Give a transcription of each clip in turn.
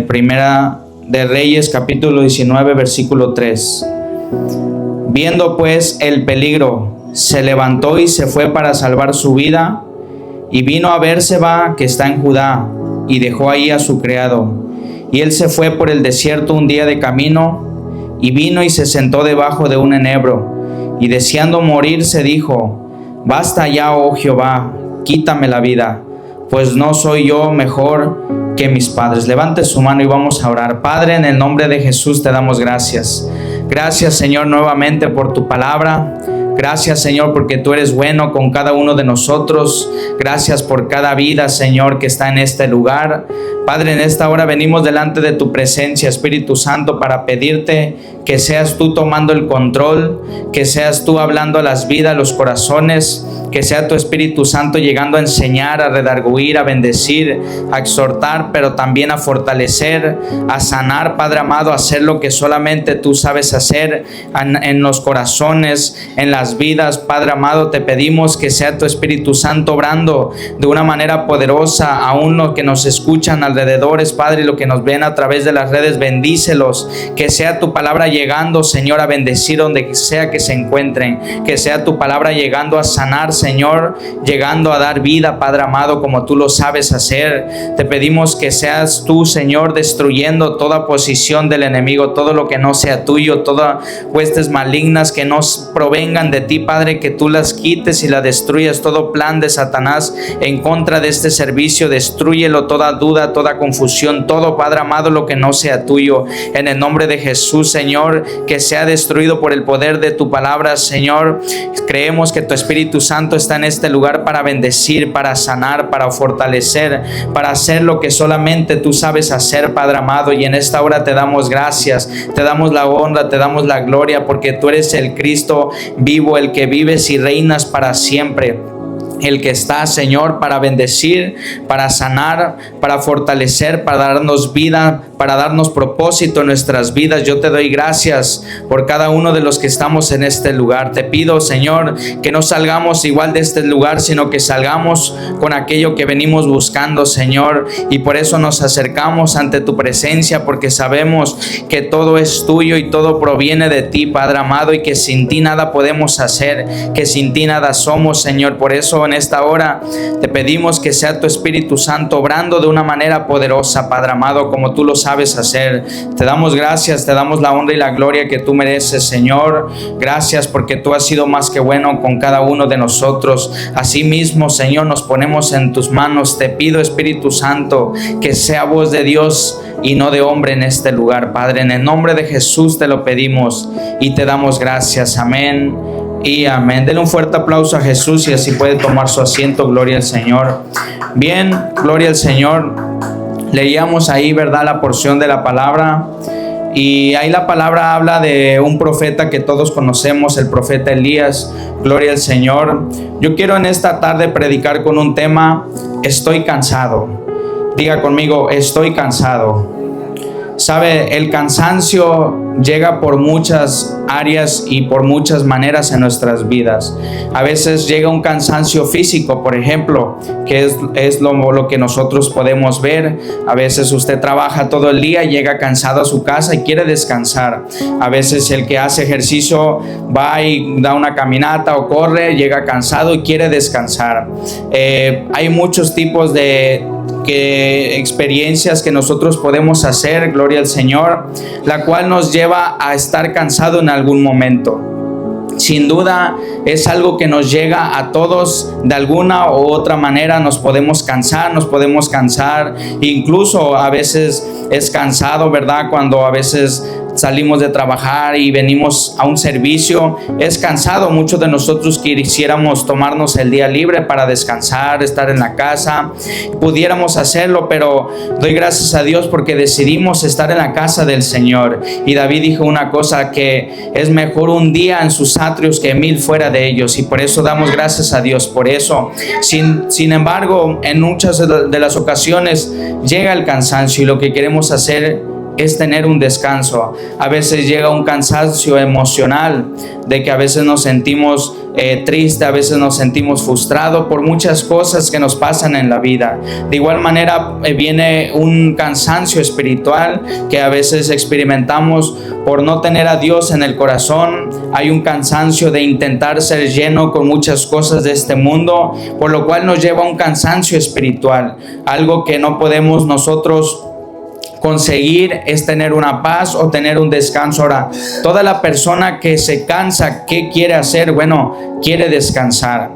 Primera de Reyes, capítulo 19, versículo 3. Viendo pues el peligro, se levantó y se fue para salvar su vida, y vino a Berseba, que está en Judá, y dejó ahí a su criado. Y él se fue por el desierto un día de camino, y vino y se sentó debajo de un enebro, y deseando morir se dijo: basta ya, oh Jehová, quítame la vida, pues no soy yo mejor que mis padres. Levante su mano y vamos a orar. Padre, en el nombre de Jesús te damos gracias. Gracias, Señor, nuevamente por tu palabra. Gracias, Señor, porque tú eres bueno con cada uno de nosotros. Gracias por cada vida, Señor, que está en este lugar. Padre, en esta hora venimos delante de tu presencia, Espíritu Santo, para pedirte que seas tú tomando el control, que seas tú hablando a las vidas, a los corazones, que sea tu Espíritu Santo llegando a enseñar, a redarguir, a bendecir, a exhortar, pero también a fortalecer, a sanar, Padre amado, a hacer lo que solamente tú sabes hacer en los corazones, en las vidas. Padre amado, te pedimos que sea tu Espíritu Santo obrando de una manera poderosa, aún los que nos escuchan alrededores, Padre, y los que nos ven a través de las redes, bendícelos, que sea tu palabra llegando, Señor, a bendecir donde sea que se encuentren, que sea tu palabra llegando a sanar, Señor, llegando a dar vida, Padre amado, como tú lo sabes hacer. Te pedimos que seas tú, Señor, destruyendo toda posición del enemigo, todo lo que no sea tuyo, todas huestes malignas que nos provengan de ti, Padre, que tú las quites y las destruyas. Todo plan de Satanás en contra de este servicio, destrúyelo, toda duda, toda confusión, todo, Padre amado, lo que no sea tuyo, en el nombre de Jesús, Señor, que sea destruido por el poder de tu palabra, Señor. Creemos que tu Espíritu Santo está en este lugar para bendecir, para sanar, para fortalecer, para hacer lo que solamente tú sabes hacer, Padre amado, y en esta hora te damos gracias, te damos la honra, te damos la gloria, porque tú eres el Cristo vivo, el que vives y reinas para siempre, el que está, Señor, para bendecir, para sanar, para fortalecer, para darnos vida, para darnos propósito en nuestras vidas. Yo te doy gracias por cada uno de los que estamos en este lugar. Te pido, Señor, que no salgamos igual de este lugar, sino que salgamos con aquello que venimos buscando, Señor, y por eso nos acercamos ante tu presencia, porque sabemos que todo es tuyo y todo proviene de ti, Padre amado, y que sin ti nada podemos hacer, que sin ti nada somos, Señor. Por eso en esta hora te pedimos que sea tu Espíritu Santo obrando de una manera poderosa, Padre amado, como tú lo sabes hacer. Te damos gracias, te damos la honra y la gloria que tú mereces, Señor. Gracias porque tú has sido más que bueno con cada uno de nosotros. Asimismo, Señor, nos ponemos en tus manos. Te pido, Espíritu Santo, que sea voz de Dios y no de hombre en este lugar, Padre. En el nombre de Jesús te lo pedimos y te damos gracias. Amén y amén. Denle un fuerte aplauso a Jesús y así puede tomar su asiento. Gloria al Señor. Bien, gloria al Señor. Leíamos ahí, ¿verdad?, la porción de la palabra, y ahí la palabra habla de un profeta que todos conocemos, el profeta Elías. Gloria al Señor. Yo quiero en esta tarde predicar con un tema: estoy cansado. Diga conmigo: estoy cansado. Sabe, el cansancio llega por muchas áreas y por muchas maneras en nuestras vidas. A veces llega un cansancio físico, por ejemplo, que es lo que nosotros podemos ver. A veces usted trabaja todo el día, llega cansado a su casa y quiere descansar. A veces el que hace ejercicio va y da una caminata o corre, llega cansado y quiere descansar. Hay muchos tipos de experiencias que nosotros podemos hacer, gloria al Señor, la cual nos lleva a estar cansado en algún momento. Sin duda es algo que nos llega a todos de alguna u otra manera. Nos podemos cansar, incluso a veces es cansado, ¿verdad? Cuando a veces salimos de trabajar y venimos a un servicio, es cansado. Muchos de nosotros quisiéramos tomarnos el día libre para descansar, estar en la casa, pudiéramos hacerlo, pero doy gracias a Dios porque decidimos estar en la casa del Señor. Y David dijo una cosa, que es mejor un día en sus atrios que 1000 fuera de ellos, y por eso damos gracias a Dios por eso. Sin embargo, en muchas de las ocasiones llega el cansancio, y lo que queremos hacer es tener un descanso. A veces llega un cansancio emocional, de que a veces nos sentimos tristes, a veces nos sentimos frustrados por muchas cosas que nos pasan en la vida. De igual manera viene un cansancio espiritual que a veces experimentamos por no tener a Dios en el corazón. Hay un cansancio de intentar ser lleno con muchas cosas de este mundo, por lo cual nos lleva a un cansancio espiritual, algo que no podemos nosotros conseguir es tener una paz o tener un descanso. Ahora, toda la persona que se cansa, ¿qué quiere hacer? Bueno, quiere descansar,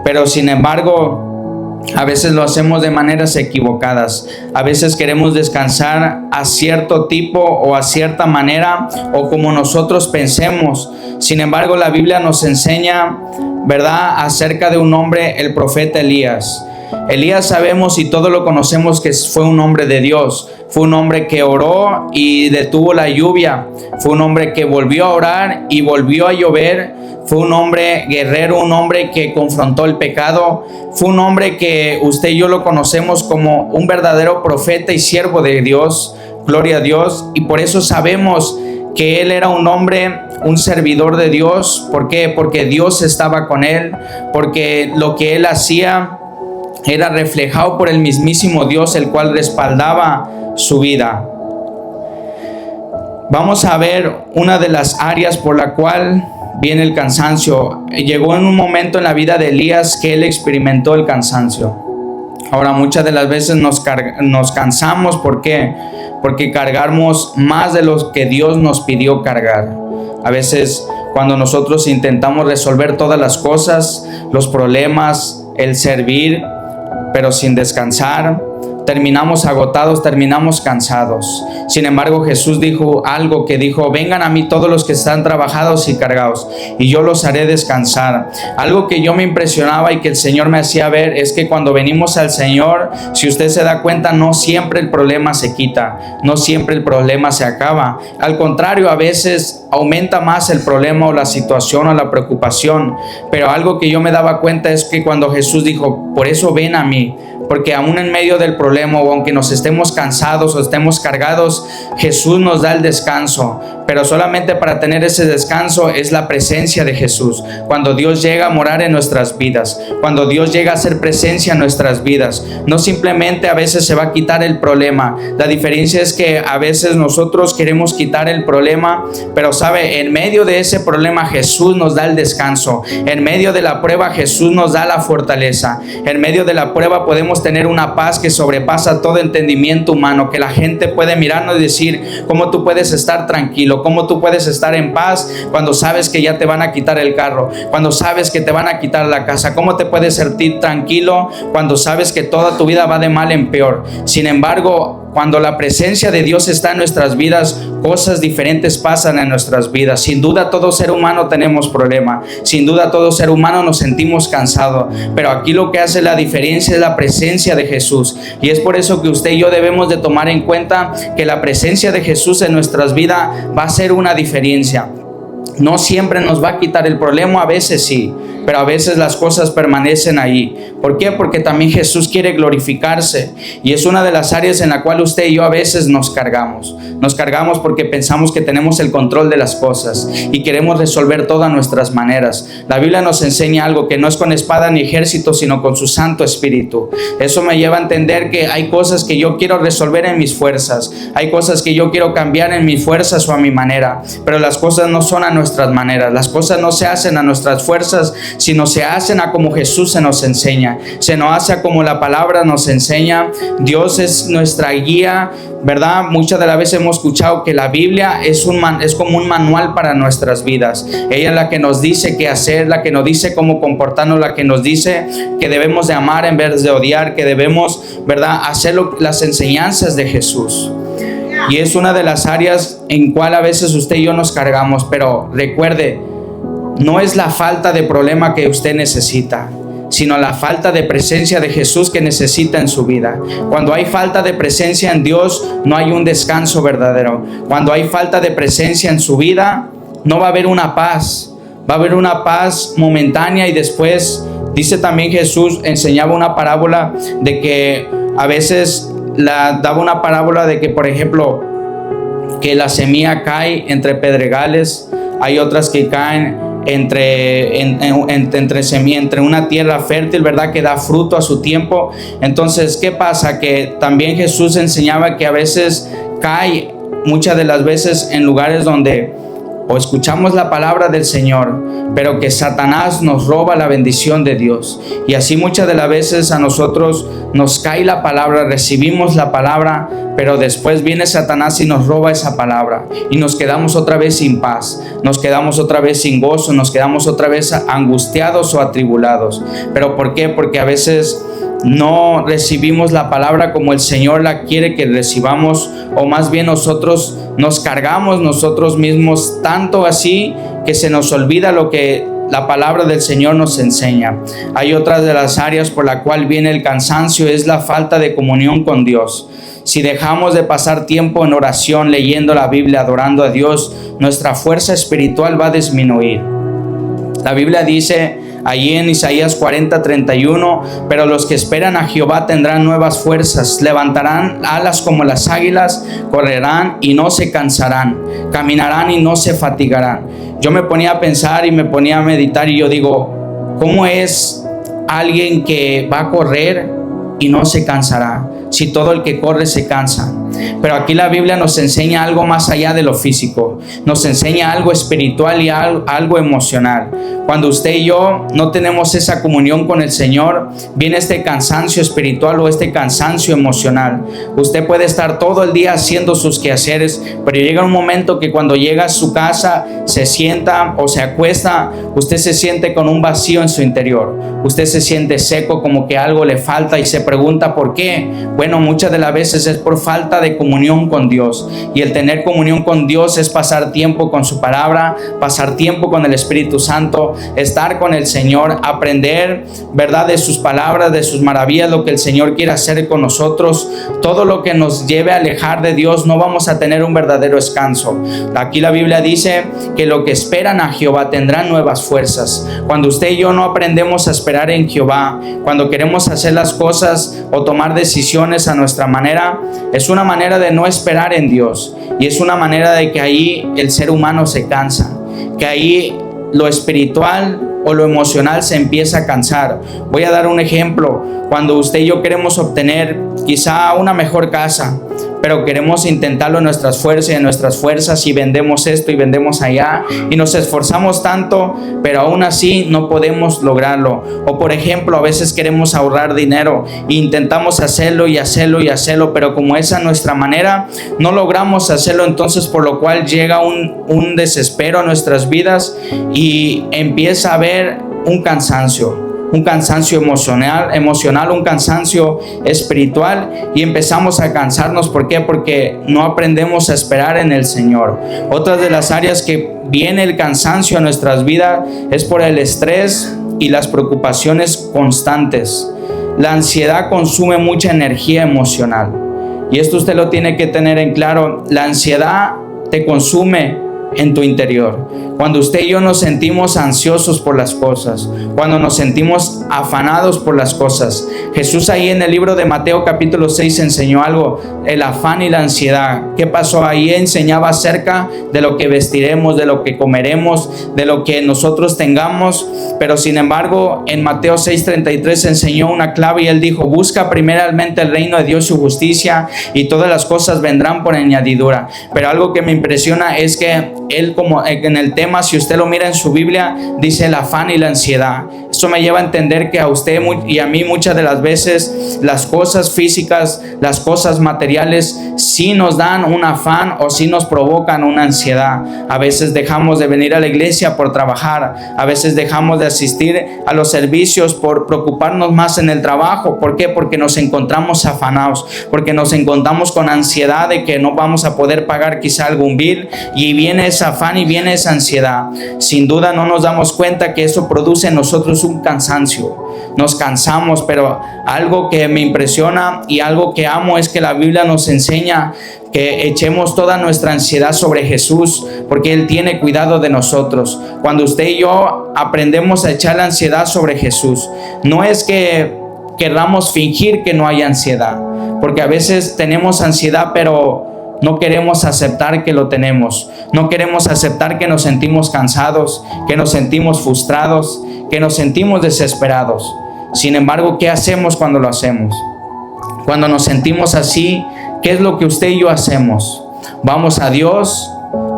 pero sin embargo, a veces lo hacemos de maneras equivocadas. A veces queremos descansar a cierto tipo o a cierta manera o como nosotros pensemos. Sin embargo, la Biblia nos enseña, ¿verdad?, acerca de un hombre, el profeta Elías. Elías sabemos y todos lo conocemos que fue un hombre de Dios. Fue un hombre que oró y detuvo la lluvia. Fue un hombre que volvió a orar y volvió a llover. Fue un hombre guerrero, un hombre que confrontó el pecado. Fue un hombre que usted y yo lo conocemos como un verdadero profeta y siervo de Dios. Gloria a Dios. Y por eso sabemos que él era un hombre, un servidor de Dios. ¿Por qué? Porque Dios estaba con él. Porque lo que él hacía era reflejado por el mismísimo Dios, el cual respaldaba su vida. Vamos a ver una de las áreas por la cual viene el cansancio. Llegó en un momento en la vida de Elías que él experimentó el cansancio. Ahora, muchas de las veces nos cansamos. ¿Por qué? Porque cargamos más de lo que Dios nos pidió cargar. A veces cuando nosotros intentamos resolver todas las cosas, los problemas, el servir, pero sin descansar, terminamos agotados, terminamos cansados. Sin embargo, Jesús dijo algo que dijo: vengan a mí todos los que están trabajados y cargados, y yo los haré descansar. Algo que yo me impresionaba y que el Señor me hacía ver es que cuando venimos al Señor, si usted se da cuenta, no siempre el problema se quita, no siempre el problema se acaba. Al contrario, a veces aumenta más el problema o la situación o la preocupación. Pero algo que yo me daba cuenta es que cuando Jesús dijo: por eso ven a mí, porque aún en medio del problema o aunque nos estemos cansados o estemos cargados, Jesús nos da el descanso. Pero solamente para tener ese descanso es la presencia de Jesús. Cuando Dios llega a morar en nuestras vidas, cuando Dios llega a hacer presencia en nuestras vidas, no simplemente a veces se va a quitar el problema. La diferencia es que a veces nosotros queremos quitar el problema, pero sabe, en medio de ese problema Jesús nos da el descanso. En medio de la prueba Jesús nos da la fortaleza. En medio de la prueba podemos tener una paz que sobrepasa todo entendimiento humano, que la gente puede mirarnos y decir: ¿cómo tú puedes estar tranquilo? ¿Cómo tú puedes estar en paz cuando sabes que ya te van a quitar el carro? Cuando sabes que te van a quitar la casa. ¿Cómo te puedes sentir tranquilo cuando sabes que toda tu vida va de mal en peor? Sin embargo, cuando la presencia de Dios está en nuestras vidas, cosas diferentes pasan en nuestras vidas. Sin duda todo ser humano tenemos problemas. Sin duda todo ser humano nos sentimos cansados. Pero aquí lo que hace la diferencia es la presencia de Jesús. Y es por eso que usted y yo debemos de tomar en cuenta que la presencia de Jesús en nuestras vidas va a ser una diferencia. No siempre nos va a quitar el problema, a veces sí, pero a veces las cosas permanecen ahí. ¿Por qué? Porque también Jesús quiere glorificarse, y es una de las áreas en la cual usted y yo a veces nos cargamos. Nos cargamos porque pensamos que tenemos el control de las cosas y queremos resolver todas nuestras maneras. La Biblia nos enseña algo, que no es con espada ni ejército, sino con su Santo Espíritu. Eso me lleva a entender que hay cosas que yo quiero resolver en mis fuerzas, hay cosas que yo quiero cambiar en mis fuerzas o a mi manera, pero las cosas no son a nuestras maneras, las cosas no se hacen a nuestras fuerzas, sino se hacen a como Jesús se nos enseña, se nos hace a como la palabra nos enseña. Dios es nuestra guía, ¿verdad? Muchas de las veces hemos escuchado que la Biblia es como un manual para nuestras vidas. Ella es la que nos dice qué hacer, la que nos dice cómo comportarnos, la que nos dice que debemos de amar en vez de odiar, que debemos, ¿verdad?, hacer las enseñanzas de Jesús. Y es una de las áreas en cual a veces usted y yo nos cargamos. Pero recuerde, no es la falta de problema que usted necesita, sino la falta de presencia de Jesús que necesita en su vida. Cuando hay falta de presencia en Dios, no hay un descanso verdadero. Cuando hay falta de presencia en su vida, no va a haber una paz. Va a haber una paz momentánea y después, dice también Jesús, enseñaba una parábola de que a veces daba una parábola de que, por ejemplo, que la semilla cae entre pedregales, hay otras que caen entre una tierra fértil, ¿verdad? Que da fruto a su tiempo. Entonces, ¿qué pasa? Que también Jesús enseñaba que a veces cae, muchas de las veces, en lugares donde o escuchamos la palabra del Señor, pero que Satanás nos roba la bendición de Dios. Y así muchas de las veces a nosotros nos cae la palabra, recibimos la palabra, pero después viene Satanás y nos roba esa palabra. Y nos quedamos otra vez sin paz, nos quedamos otra vez sin gozo, nos quedamos otra vez angustiados o atribulados. ¿Pero por qué? Porque a veces no recibimos la palabra como el Señor la quiere que recibamos, o más bien nosotros nos cargamos nosotros mismos tanto así que se nos olvida lo que la palabra del Señor nos enseña. Hay otras de las áreas por la cual viene el cansancio, es la falta de comunión con Dios. Si dejamos de pasar tiempo en oración, leyendo la Biblia, adorando a Dios, nuestra fuerza espiritual va a disminuir. La Biblia dice allí en Isaías 40:31, pero los que esperan a Jehová tendrán nuevas fuerzas, levantarán alas como las águilas, correrán y no se cansarán, caminarán y no se fatigarán. Yo me ponía a pensar y me ponía a meditar y yo digo, ¿cómo es alguien que va a correr y no se cansará? Si todo el que corre se cansa. Pero aquí la Biblia nos enseña algo más allá de lo físico, nos enseña algo espiritual y algo emocional. Cuando usted y yo no tenemos esa comunión con el Señor, viene este cansancio espiritual o este cansancio emocional. Usted puede estar todo el día haciendo sus quehaceres, pero llega un momento que cuando llega a su casa, se sienta o se acuesta, usted se siente con un vacío en su interior. Usted se siente seco, como que algo le falta y se pregunta ¿por qué? Bueno, muchas de las veces es por falta de comunión con Dios, y el tener comunión con Dios es pasar tiempo con su palabra, pasar tiempo con el Espíritu Santo, estar con el Señor, aprender, ¿verdad?, de sus palabras, de sus maravillas, lo que el Señor quiere hacer con nosotros. Todo lo que nos lleve a alejar de Dios, no vamos a tener un verdadero descanso. Aquí la Biblia dice que lo que esperan a Jehová tendrán nuevas fuerzas. Cuando usted y yo no aprendemos a esperar en Jehová, cuando queremos hacer las cosas o tomar decisiones a nuestra manera, es una manera de no esperar en Dios, y es una manera de que ahí el ser humano se cansa, que ahí lo espiritual o lo emocional se empieza a cansar. Voy a dar un ejemplo. Cuando usted y yo queremos obtener quizá una mejor casa, pero queremos intentarlo en nuestras fuerzas y vendemos esto y vendemos allá y nos esforzamos tanto, pero aún así no podemos lograrlo. O por ejemplo, a veces queremos ahorrar dinero e intentamos hacerlo, pero como esa es nuestra manera, no logramos hacerlo. Entonces, por lo cual llega un desespero a nuestras vidas y empieza a haber un cansancio emocional, un cansancio espiritual, y empezamos a cansarnos. ¿Por qué? Porque no aprendemos a esperar en el Señor. Otra de las áreas que viene el cansancio a nuestras vidas es por el estrés y las preocupaciones constantes. La ansiedad consume mucha energía emocional, y esto usted lo tiene que tener en claro. La ansiedad te consume en tu interior. Cuando usted y yo nos sentimos ansiosos por las cosas, cuando nos sentimos afanados por las cosas, Jesús ahí en el libro de Mateo capítulo 6 enseñó algo, el afán y la ansiedad. ¿Qué pasó? Ahí enseñaba acerca de lo que vestiremos, de lo que comeremos, de lo que nosotros tengamos, pero sin embargo en Mateo 6:33 enseñó una clave, y él dijo: busca primeramente el reino de Dios y su justicia, y todas las cosas vendrán por añadidura. Pero algo que me impresiona es que él, como en el tema, si usted lo mira en su Biblia, dice el afán y la ansiedad. Eso me lleva a entender que a usted y a mí muchas de las veces las cosas físicas, las cosas materiales sí nos dan un afán o sí nos provocan una ansiedad. A veces dejamos de venir a la iglesia por trabajar, a veces dejamos de asistir a los servicios por preocuparnos más en el trabajo. ¿Por qué? Porque nos encontramos afanados, porque nos encontramos con ansiedad de que no vamos a poder pagar quizá algún bill, y viene ese afán y viene esa ansiedad. Sin duda no nos damos cuenta que eso produce en nosotros un cansancio. Nos cansamos, pero algo que me impresiona y algo que amo es que la Biblia nos enseña que echemos toda nuestra ansiedad sobre Jesús, porque Él tiene cuidado de nosotros. Cuando usted y yo aprendemos a echar la ansiedad sobre Jesús, no es que queramos fingir que no hay ansiedad, porque a veces tenemos ansiedad, pero no queremos aceptar que lo tenemos. No queremos aceptar que nos sentimos cansados, que nos sentimos frustrados, que nos sentimos desesperados. Sin embargo, ¿qué hacemos cuando lo hacemos? Cuando nos sentimos así, ¿qué es lo que usted y yo hacemos? ¿Vamos a Dios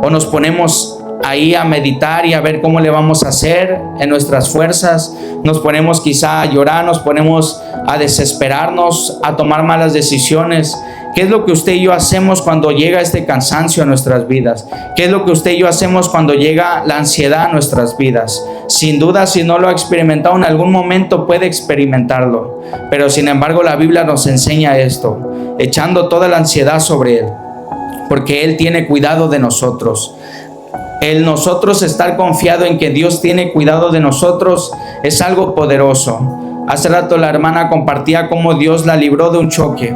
o nos ponemos ahí a meditar y a ver cómo le vamos a hacer en nuestras fuerzas? Nos ponemos quizá a llorar, nos ponemos a desesperarnos, a tomar malas decisiones. ¿Qué es lo que usted y yo hacemos cuando llega este cansancio a nuestras vidas? ¿Qué es lo que usted y yo hacemos cuando llega la ansiedad a nuestras vidas? Sin duda, si no lo ha experimentado en algún momento, puede experimentarlo. Pero sin embargo, la Biblia nos enseña esto, echando toda la ansiedad sobre Él, porque Él tiene cuidado de nosotros. El nosotros estar confiado en que Dios tiene cuidado de nosotros es algo poderoso. Hace rato la hermana compartía cómo Dios la libró de un choque.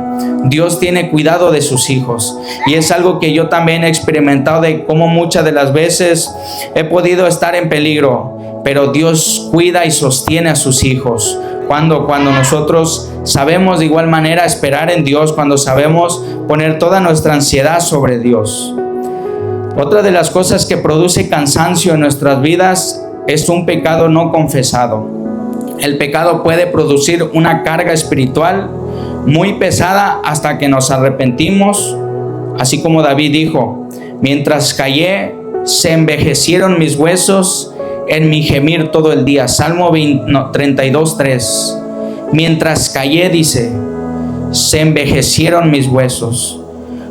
Dios tiene cuidado de sus hijos. Y es algo que yo también he experimentado, de cómo muchas de las veces he podido estar en peligro, pero Dios cuida y sostiene a sus hijos. Cuando nosotros sabemos de igual manera esperar en Dios, cuando sabemos poner toda nuestra ansiedad sobre Dios. Otra de las cosas que produce cansancio en nuestras vidas es un pecado no confesado. El pecado puede producir una carga espiritual muy pesada hasta que nos arrepentimos, así como David dijo: mientras callé, se envejecieron mis huesos en mi gemir todo el día. Salmo 32:3. Mientras callé, dice, se envejecieron mis huesos.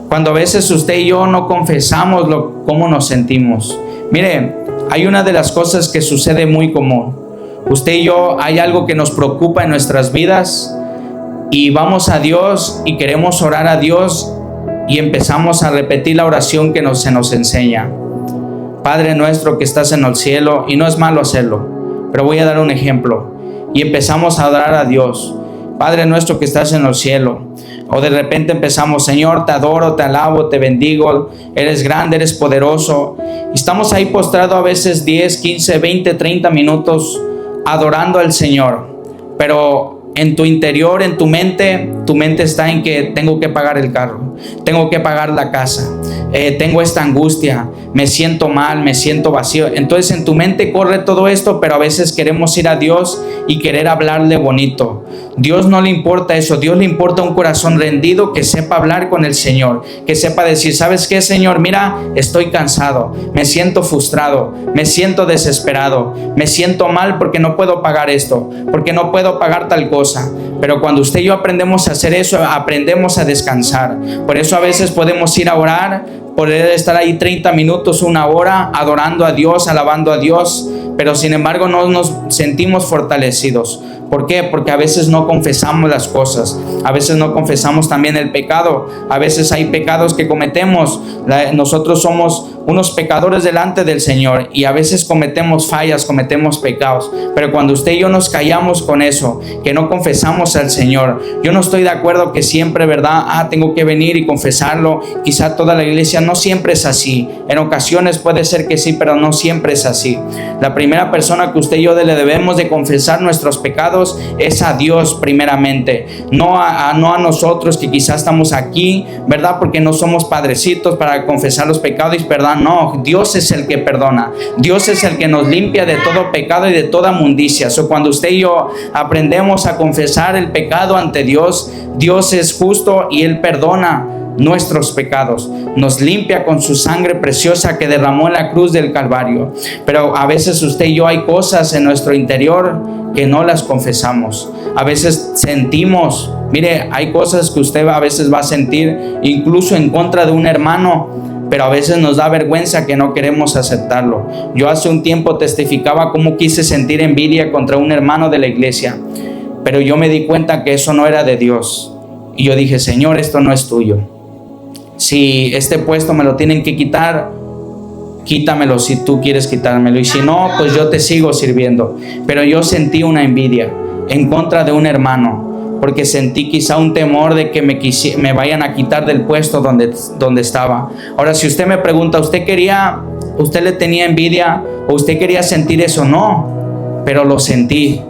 Cuando a veces usted y yo no confesamos cómo nos sentimos. Mire, hay una de las cosas que sucede muy común. Usted y yo, hay algo que nos preocupa en nuestras vidas y vamos a Dios y queremos orar a Dios y empezamos a repetir la oración que se nos enseña. Padre nuestro que estás en el cielo, y no es malo hacerlo, pero voy a dar un ejemplo. Y empezamos a orar a Dios. Padre nuestro que estás en el cielo. O de repente empezamos: Señor, te adoro, te alabo, te bendigo, eres grande, eres poderoso. Y estamos ahí postrados a veces 10, 15, 20, 30 minutos adorando al Señor. Pero en tu interior, en tu mente está en que tengo que pagar el carro, tengo que pagar la casa, tengo esta angustia, me siento mal, me siento vacío. Entonces en tu mente corre todo esto, pero a veces queremos ir a Dios y querer hablarle bonito. Dios no le importa eso. Dios le importa un corazón rendido que sepa hablar con el Señor, que sepa decir: ¿sabes qué, Señor? Mira, estoy cansado, me siento frustrado, me siento desesperado, me siento mal porque no puedo pagar esto, porque no puedo pagar tal cosa. Pero cuando usted y yo aprendemos a hacer eso, aprendemos a descansar. Por eso a veces podemos ir a orar, poder estar ahí 30 minutos, una hora, adorando a Dios, alabando a Dios, pero sin embargo no nos sentimos fortalecidos. ¿Por qué? Porque a veces no confesamos las cosas, a veces no confesamos también el pecado. A veces hay pecados que cometemos. Nosotros somos unos pecadores delante del Señor y a veces cometemos fallas, cometemos pecados. Pero cuando usted y yo nos callamos con eso, que no confesamos al Señor, yo no estoy de acuerdo que siempre, ¿verdad? Tengo que venir y confesarlo. Quizá toda la iglesia, no siempre es así. En ocasiones puede ser que sí, pero no siempre es así. La primera persona que usted y yo le debemos de confesar nuestros pecados es a Dios primeramente, no a nosotros que quizás estamos aquí, ¿verdad? Porque no somos padrecitos para confesar los pecados, ¿verdad? No, Dios es el que perdona, Dios es el que nos limpia de todo pecado y de toda mundicia. Cuando usted y yo aprendemos a confesar el pecado ante Dios, Dios es justo y Él perdona nuestros pecados, nos limpia con su sangre preciosa que derramó en la cruz del Calvario. Pero a veces usted y yo, hay cosas en nuestro interior que no las confesamos. A veces sentimos, mire, hay cosas que usted a veces va a sentir incluso en contra de un hermano, pero a veces nos da vergüenza que no queremos aceptarlo. Yo hace un tiempo testificaba cómo quise sentir envidia contra un hermano de la iglesia, pero yo me di cuenta que eso no era de Dios. Y yo dije: Señor, esto no es tuyo. Si este puesto me lo tienen que quitar, quítamelo si tú quieres quitármelo, y si no, pues yo te sigo sirviendo. Pero yo sentí una envidia en contra de un hermano, porque sentí quizá un temor de que me vayan a quitar del puesto donde estaba. Ahora, si usted me pregunta, ¿usted le tenía envidia o usted quería sentir eso? No, pero lo sentí.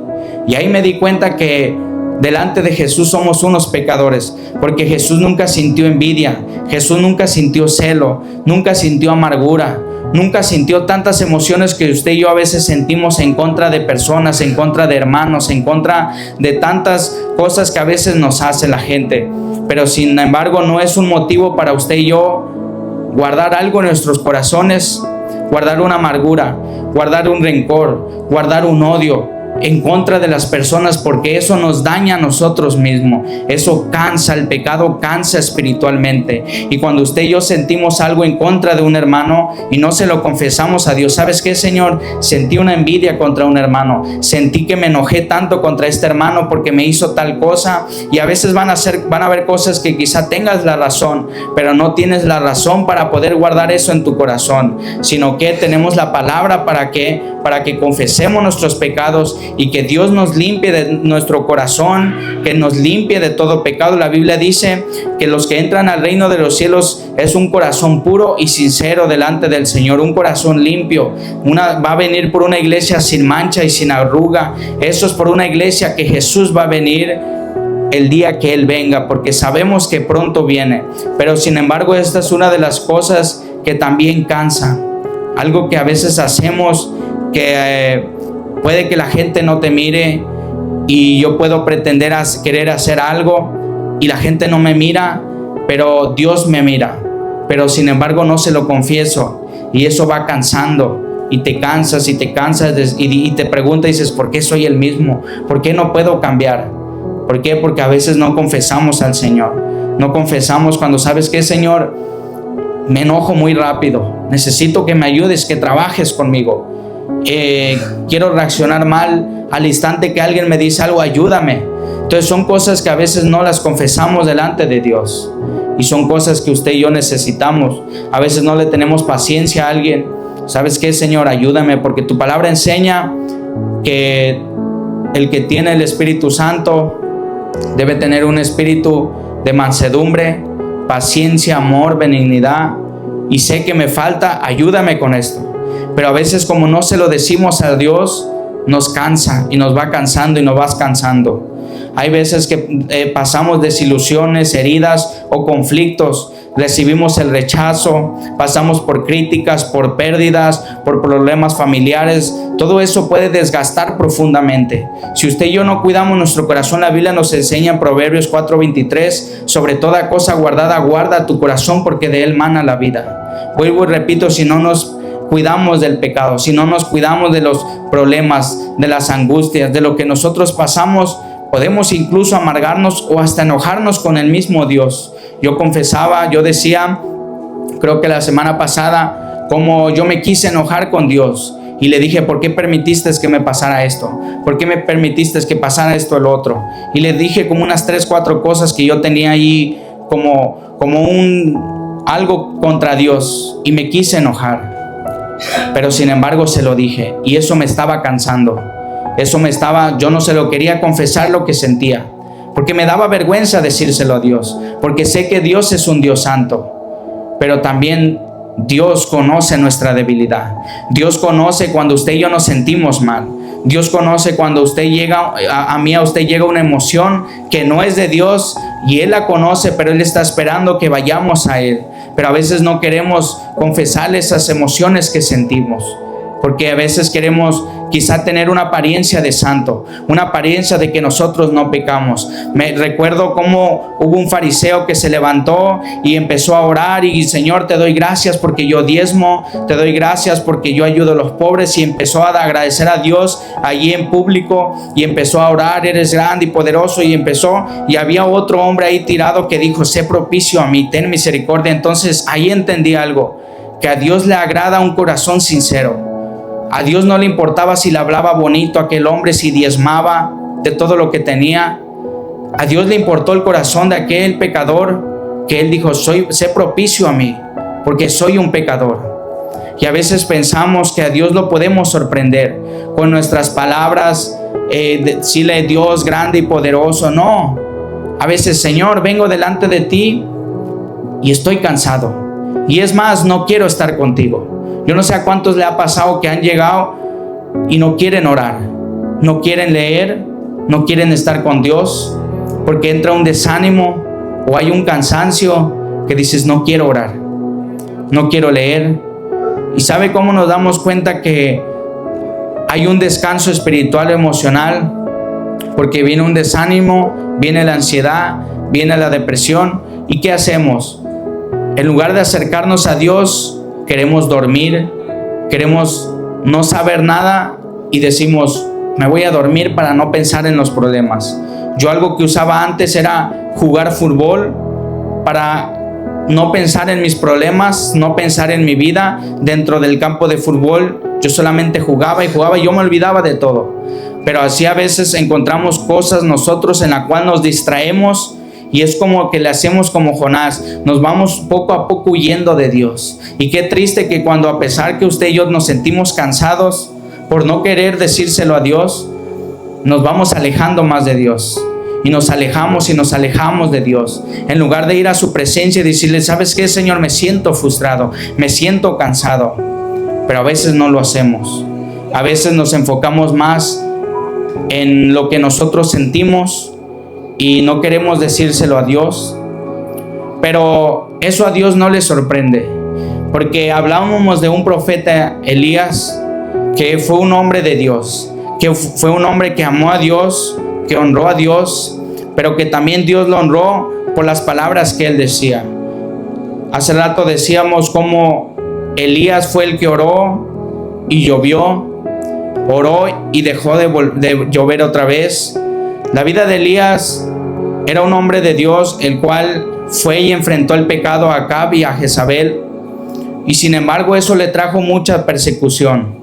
Y ahí me di cuenta que delante de Jesús somos unos pecadores, porque Jesús nunca sintió envidia, Jesús nunca sintió celo, nunca sintió amargura, nunca sintió tantas emociones que usted y yo a veces sentimos en contra de personas, en contra de hermanos, en contra de tantas cosas que a veces nos hace la gente. Pero sin embargo no es un motivo para usted y yo guardar algo en nuestros corazones, guardar una amargura, guardar un rencor, guardar un odio en contra de las personas, porque eso nos daña a nosotros mismos. Eso cansa, el pecado cansa espiritualmente. Y cuando usted y yo sentimos algo en contra de un hermano y no se lo confesamos a Dios, ¿sabes qué, Señor? Sentí una envidia contra un hermano, sentí que me enojé tanto contra este hermano porque me hizo tal cosa. Y a veces van a haber cosas que quizá tengas la razón, pero no tienes la razón para poder guardar eso en tu corazón, sino que tenemos la palabra para que confesemos nuestros pecados y que Dios nos limpie de nuestro corazón, que nos limpie de todo pecado. La Biblia dice que los que entran al reino de los cielos es un corazón puro y sincero delante del Señor, un corazón limpio. Va a venir por una iglesia sin mancha y sin arruga. Eso es por una iglesia que Jesús va a venir el día que Él venga, porque sabemos que pronto viene. Pero sin embargo, esta es una de las cosas que también cansa. Algo que a veces hacemos que puede que la gente no te mire y yo puedo pretender querer hacer algo y la gente no me mira, pero Dios me mira. Pero sin embargo no se lo confieso y eso va cansando y te cansas y te cansas y te preguntas y dices, ¿por qué soy el mismo? ¿Por qué no puedo cambiar? ¿Por qué? Porque a veces no confesamos al Señor. No confesamos cuando sabes que, Señor, me enojo muy rápido. Necesito que me ayudes, que trabajes conmigo. Quiero reaccionar mal al instante que alguien me dice algo, ayúdame. Entonces son cosas que a veces no las confesamos delante de Dios y son cosas que usted y yo necesitamos. A veces no le tenemos paciencia a alguien. ¿Sabes qué, Señor? Ayúdame, porque tu palabra enseña que el que tiene el Espíritu Santo debe tener un espíritu de mansedumbre, paciencia, amor, benignidad, y sé que me falta, ayúdame con esto. Pero a veces, como no se lo decimos a Dios, nos cansa y nos va cansando y nos vas cansando. Hay veces que pasamos desilusiones, heridas o conflictos, recibimos el rechazo, pasamos por críticas, por pérdidas, por problemas familiares. Todo eso puede desgastar profundamente. Si usted y yo no cuidamos nuestro corazón, la Biblia nos enseña en Proverbios 4:23, sobre toda cosa guardada, guarda tu corazón, porque de él mana la vida. Vuelvo y repito, si no nos cuidamos del pecado, si no nos cuidamos de los problemas, de las angustias, de lo que nosotros pasamos, podemos incluso amargarnos o hasta enojarnos con el mismo Dios. Yo decía, creo que la semana pasada, como yo me quise enojar con Dios y le dije, ¿por qué permitiste que me pasara esto? ¿Por qué me permitiste que pasara esto el otro? Y le dije como unas 3, 4 cosas que yo tenía ahí como algo contra Dios y me quise enojar. Pero sin embargo se lo dije y eso me estaba cansando. Yo no se lo quería confesar lo que sentía, porque me daba vergüenza decírselo a Dios, porque sé que Dios es un Dios santo, pero también Dios conoce nuestra debilidad. Dios conoce cuando usted y yo nos sentimos mal. Dios conoce cuando usted llega, a usted llega una emoción que no es de Dios y Él la conoce, pero Él está esperando que vayamos a Él. Pero a veces no queremos confesarle esas emociones que sentimos, porque a veces queremos quizá tener una apariencia de santo, una apariencia de que nosotros no pecamos. Me recuerdo cómo hubo un fariseo que se levantó y empezó a orar y Señor, te doy gracias porque yo diezmo, te doy gracias porque yo ayudo a los pobres, y empezó a agradecer a Dios allí en público y empezó a orar, eres grande y poderoso, y había otro hombre ahí tirado que dijo, sé propicio a mí, ten misericordia. Entonces ahí entendí algo, que a Dios le agrada un corazón sincero. A Dios no le importaba si le hablaba bonito a aquel hombre, si diezmaba de todo lo que tenía. A Dios le importó el corazón de aquel pecador que él dijo, sé propicio a mí, porque soy un pecador. Y a veces pensamos que a Dios lo podemos sorprender con nuestras palabras, decirle Dios grande y poderoso. No, a veces, Señor, vengo delante de ti y estoy cansado. Y es más, no quiero estar contigo. Yo no sé a cuántos le ha pasado que han llegado y no quieren orar, no quieren leer, no quieren estar con Dios, porque entra un desánimo o hay un cansancio que dices, no quiero orar, no quiero leer. ¿Y sabe cómo nos damos cuenta que hay un descanso espiritual emocional? Porque viene un desánimo, viene la ansiedad, viene la depresión. ¿Y qué hacemos? En lugar de acercarnos a Dios, queremos dormir, queremos no saber nada y decimos, me voy a dormir para no pensar en los problemas. Yo algo que usaba antes era jugar fútbol para no pensar en mis problemas, no pensar en mi vida. Dentro del campo de fútbol yo solamente jugaba y jugaba y yo me olvidaba de todo. Pero así a veces encontramos cosas nosotros en la cual nos distraemos y es como que le hacemos como Jonás, nos vamos poco a poco huyendo de Dios. Y qué triste que cuando, a pesar que usted y yo nos sentimos cansados por no querer decírselo a Dios, nos vamos alejando más de Dios. Y nos alejamos de Dios. En lugar de ir a su presencia y decirle, ¿sabes qué, Señor? Me siento frustrado, me siento cansado. Pero a veces no lo hacemos. A veces nos enfocamos más en lo que nosotros sentimos y no queremos decírselo a Dios. Pero eso a Dios no le sorprende. Porque hablábamos de un profeta, Elías, que fue un hombre de Dios, que fue un hombre que amó a Dios, que honró a Dios, pero que también Dios lo honró por las palabras que él decía. Hace rato decíamos cómo Elías fue el que oró y llovió, oró y dejó de llover otra vez. La vida de Elías era un hombre de Dios, el cual fue y enfrentó el pecado a Acab y a Jezabel, y sin embargo eso le trajo mucha persecución.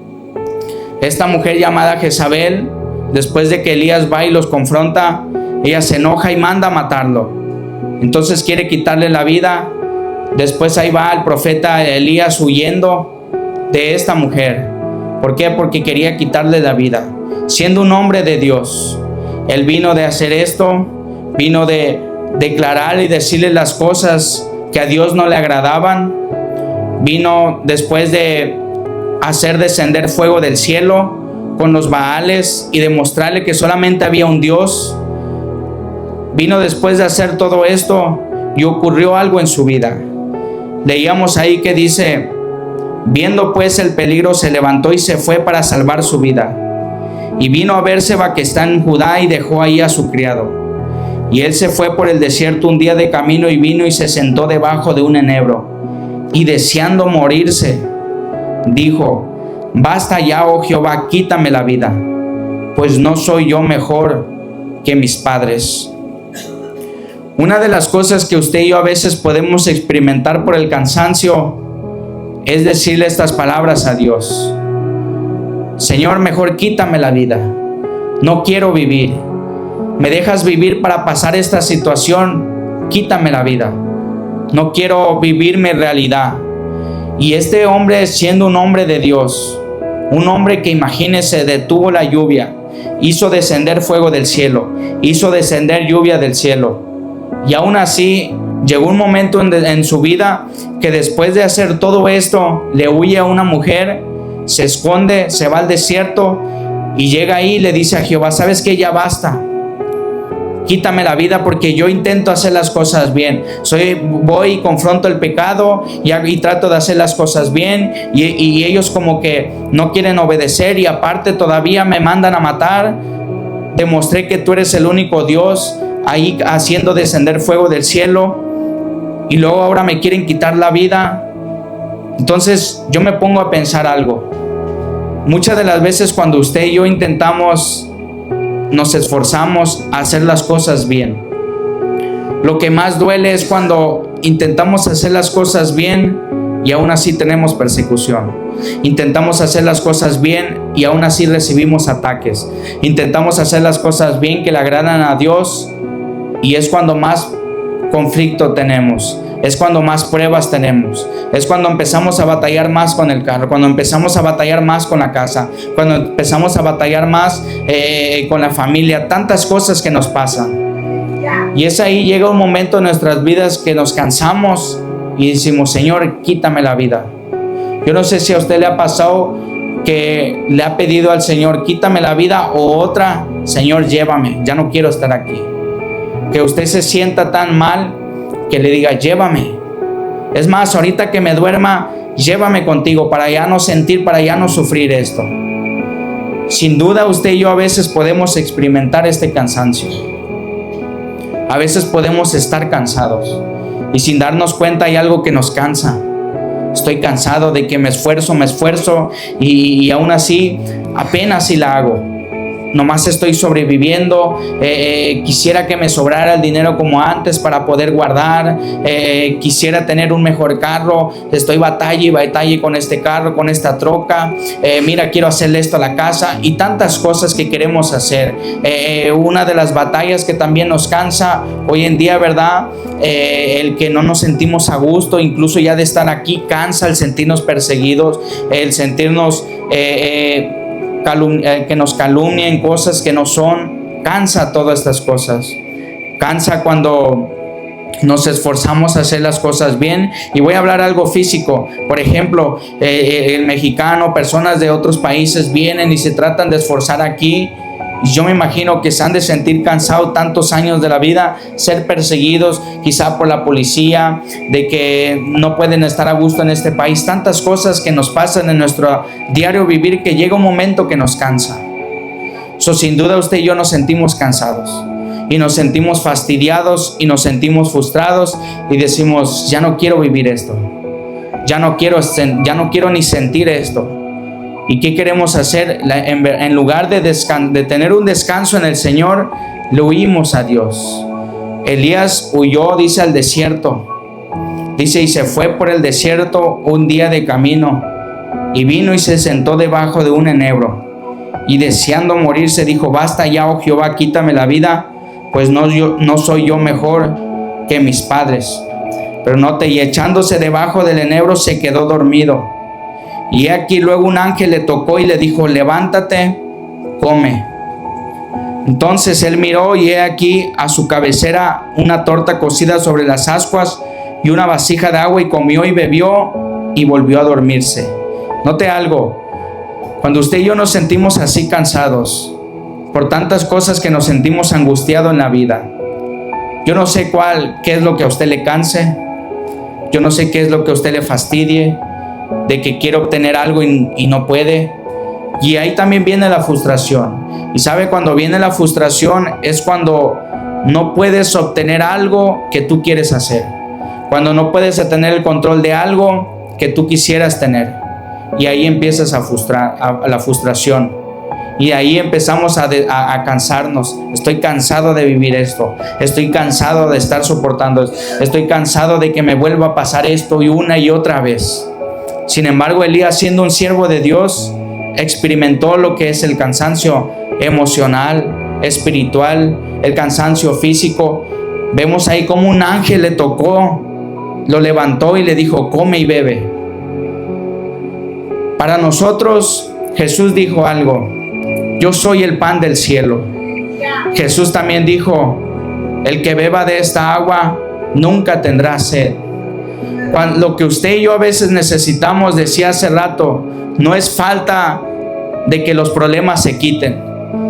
Esta mujer llamada Jezabel, después de que Elías va y los confronta, ella se enoja y manda a matarlo. Entonces quiere quitarle la vida. Después ahí va el profeta Elías huyendo de esta mujer. ¿Por qué? Porque quería quitarle la vida. Siendo un hombre de Dios, él vino de hacer esto, vino de declarar y decirle las cosas que a Dios no le agradaban. Vino después de hacer descender fuego del cielo con los Baales y demostrarle que solamente había un Dios. Vino después de hacer todo esto y ocurrió algo en su vida. Leíamos ahí que dice, viendo pues el peligro, se levantó y se fue para salvar su vida. Y vino a Bérseba, que está en Judá, y dejó ahí a su criado. Y él se fue por el desierto un día de camino y vino y se sentó debajo de un enebro. Y deseando morirse, dijo, basta ya, oh Jehová, quítame la vida, pues no soy yo mejor que mis padres. Una de las cosas que usted y yo a veces podemos experimentar por el cansancio es decirle estas palabras a Dios. Señor, mejor quítame la vida. No quiero vivir. ¿Me dejas vivir para pasar esta situación? Quítame la vida. No quiero vivir mi realidad. Y este hombre, siendo un hombre de Dios, un hombre que, imagínese, detuvo la lluvia, hizo descender fuego del cielo, hizo descender lluvia del cielo. Y aún así, llegó un momento en su vida que después de hacer todo esto, le huye a una mujer, se esconde, se va al desierto y llega ahí y le dice a Jehová, ¿sabes qué? Ya basta. Quítame la vida porque yo intento hacer las cosas bien. Voy y confronto el pecado y trato de hacer las cosas bien y ellos como que no quieren obedecer y aparte todavía me mandan a matar. Demostré que tú eres el único Dios ahí haciendo descender fuego del cielo y luego ahora me quieren quitar la vida. Entonces yo me pongo a pensar algo. Muchas de las veces cuando usted y yo nos esforzamos a hacer las cosas bien, lo que más duele es cuando intentamos hacer las cosas bien y aún así tenemos persecución. Intentamos hacer las cosas bien y aún así recibimos ataques. Intentamos hacer las cosas bien que le agradan a Dios y es cuando más conflicto tenemos. Es cuando más pruebas tenemos. Es cuando empezamos a batallar más con el carro, cuando empezamos a batallar más con la casa, cuando empezamos a batallar más con la familia. Tantas cosas que nos pasan. Y es ahí, llega un momento en nuestras vidas que nos cansamos y decimos, Señor, quítame la vida. Yo no sé si a usted le ha pasado que le ha pedido al Señor, quítame la vida, o otra, Señor, llévame, ya no quiero estar aquí. Que usted se sienta tan mal que le diga, llévame. Es más, ahorita que me duerma, llévame contigo para ya no sentir, para ya no sufrir esto. Sin duda usted y yo a veces podemos experimentar este cansancio. A veces podemos estar cansados y sin darnos cuenta hay algo que nos cansa. Estoy cansado de que me esfuerzo y aún así apenas si la hago. Nomás estoy sobreviviendo. Quisiera que me sobrara el dinero como antes para poder guardar. Quisiera tener un mejor carro. Estoy batalla con este carro, con esta troca. Mira, quiero hacerle esto a la casa y tantas cosas que queremos hacer. Una de las batallas que también nos cansa hoy en día, ¿verdad? El que no nos sentimos a gusto, incluso ya de estar aquí cansa, el sentirnos perseguidos, el sentirnos que nos calumnien cosas que no son. Cansa todas estas cosas. Cansa cuando nos esforzamos a hacer las cosas bien. Y voy a hablar algo físico. Por ejemplo, el mexicano, personas de otros países vienen y se tratan de esforzar aquí. Yo me imagino que se han de sentir cansados tantos años de la vida, ser perseguidos quizá por la policía, de que no pueden estar a gusto en este país, tantas cosas que nos pasan en nuestro diario vivir que llega un momento que nos cansa. Sin duda usted y yo nos sentimos cansados y nos sentimos fastidiados y nos sentimos frustrados y decimos, ya no quiero vivir esto, ya no quiero ni sentir esto. ¿Y qué queremos hacer? En lugar de tener un descanso en el Señor, le huimos a Dios. Elías huyó, dice, al desierto. Dice, y se fue por el desierto un día de camino, y vino y se sentó debajo de un enebro. Y deseando morirse, dijo, basta ya, oh Jehová, quítame la vida, pues no soy yo mejor que mis padres. Pero note, y echándose debajo del enebro se quedó dormido. Y aquí luego un ángel le tocó y le dijo, levántate, come. Entonces él miró y he aquí a su cabecera una torta cocida sobre las ascuas y una vasija de agua, y comió y bebió y volvió a dormirse. Note algo, cuando usted y yo nos sentimos así cansados por tantas cosas que nos sentimos angustiados en la vida, yo no sé qué es lo que a usted le canse, yo no sé qué es lo que a usted le fastidie, de que quiere obtener algo y no puede. Y ahí también viene la frustración. Y sabe, cuando viene la frustración es cuando no puedes obtener algo que tú quieres hacer, cuando no puedes tener el control de algo que tú quisieras tener. Y ahí empiezas a la frustración. Y ahí empezamos a cansarnos. Estoy cansado de vivir esto. Estoy cansado de estar soportando esto. Estoy cansado de que me vuelva a pasar esto y una y otra vez. Sin embargo, Elías, siendo un siervo de Dios, experimentó lo que es el cansancio emocional, espiritual, el cansancio físico. Vemos ahí como un ángel le tocó, lo levantó y le dijo, come y bebe. Para nosotros, Jesús dijo algo, yo soy el pan del cielo. Jesús también dijo, el que beba de esta agua nunca tendrá sed. Lo que usted y yo a veces necesitamos, decía hace rato, no es falta de que los problemas se quiten,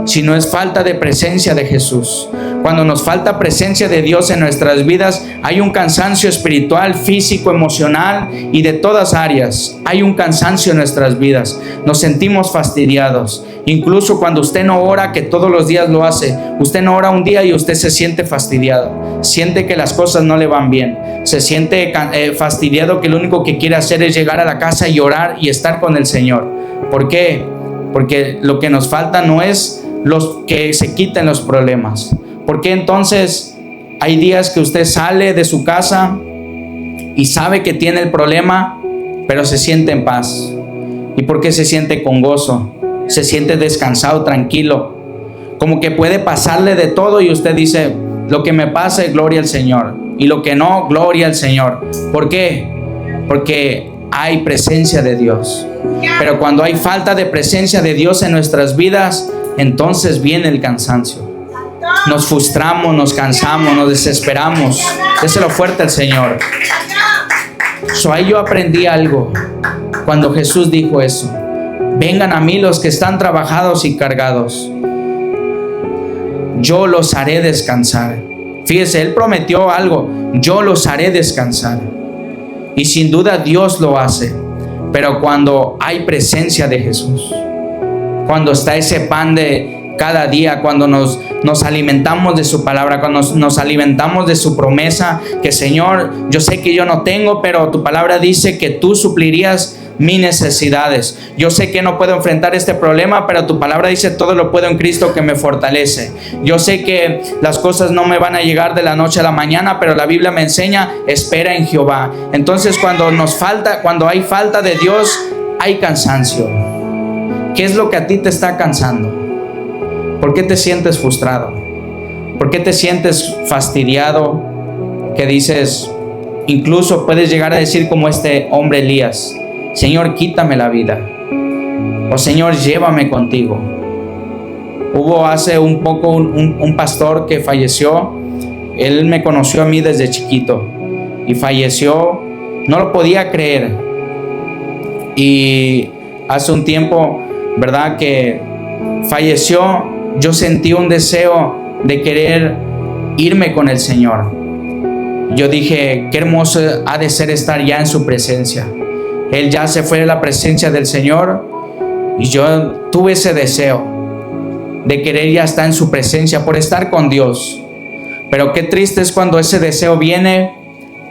sino es falta de presencia de Jesús. Cuando nos falta presencia de Dios en nuestras vidas, hay un cansancio espiritual, físico, emocional y de todas áreas. Hay un cansancio en nuestras vidas. Nos sentimos fastidiados. Incluso cuando usted no ora, que todos los días lo hace, usted no ora un día y usted se siente fastidiado. Siente que las cosas no le van bien. Se siente fastidiado, que lo único que quiere hacer es llegar a la casa y orar y estar con el Señor. ¿Por qué? Porque lo que nos falta no es los que se quiten los problemas. ¿Por qué entonces hay días que usted sale de su casa y sabe que tiene el problema, pero se siente en paz? ¿Y por qué se siente con gozo? Se siente descansado, tranquilo, como que puede pasarle de todo y usted dice, lo que me pasa es gloria al Señor, y lo que no, gloria al Señor. ¿Por qué? Porque hay presencia de Dios. Pero cuando hay falta de presencia de Dios en nuestras vidas, entonces viene el cansancio. Nos frustramos, nos cansamos, nos desesperamos. Déselo fuerte al Señor. Ahí yo aprendí algo cuando Jesús dijo eso. Vengan a mí los que están trabajados y cargados. yo los haré descansar. Fíjese, Él prometió algo, yo los haré descansar. Y sin duda Dios lo hace. Pero cuando hay presencia de Jesús, cuando está ese pan de cada día, cuando nos alimentamos de su palabra, cuando nos alimentamos de su promesa, que Señor, yo sé que yo no tengo, pero tu palabra dice que tú suplirías mis necesidades. Yo sé que no puedo enfrentar este problema, pero tu palabra dice todo lo puedo en Cristo que me fortalece. Yo sé que las cosas no me van a llegar de la noche a la mañana, pero la Biblia me enseña, espera en Jehová. Entonces cuando hay falta de Dios, hay cansancio. ¿Qué es lo que a ti te está cansando? ¿Por qué te sientes frustrado? ¿Por qué te sientes fastidiado? Que dices, incluso puedes llegar a decir como este hombre Elías, Señor, quítame la vida. O Señor, llévame contigo. Hubo hace un poco un pastor que falleció. Él me conoció a mí desde chiquito y falleció. No lo podía creer. Y hace un tiempo, ¿verdad?, que falleció, yo sentí un deseo de querer irme con el Señor. Yo dije, qué hermoso ha de ser estar ya en su presencia. Él ya se fue de la presencia del Señor y yo tuve ese deseo de querer ya estar en su presencia por estar con Dios. Pero qué triste es cuando ese deseo viene